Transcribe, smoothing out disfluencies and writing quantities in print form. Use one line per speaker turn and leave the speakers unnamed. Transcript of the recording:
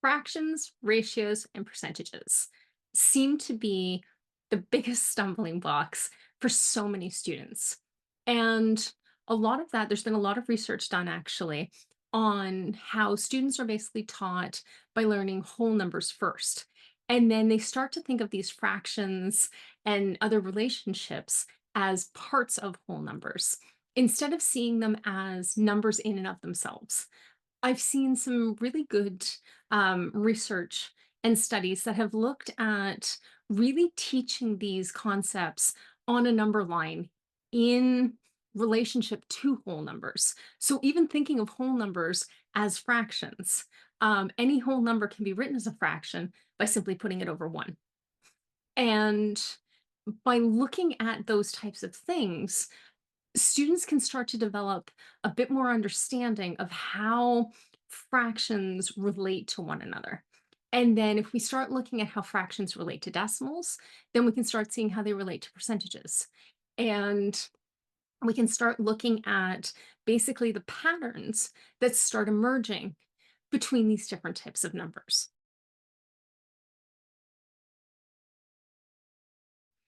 Fractions, ratios, and percentages seem to be the biggest stumbling blocks for so many students. And a lot of that, there's been a lot of research done actually on how students are basically taught by learning whole numbers first. And then they start to think of these fractions and other relationships as parts of whole numbers instead of seeing them as numbers in and of themselves. I've seen some really good research and studies that have looked at really teaching these concepts on a number line in relationship to whole numbers. So even thinking of whole numbers as fractions, any whole number can be written as a fraction by simply putting it over one. And by looking at those types of things, students can start to develop a bit more understanding of how fractions relate to one another. And then if we start looking at how fractions relate to decimals, then we can start seeing how they relate to percentages. And we can start looking at basically the patterns that start emerging between these different types of numbers.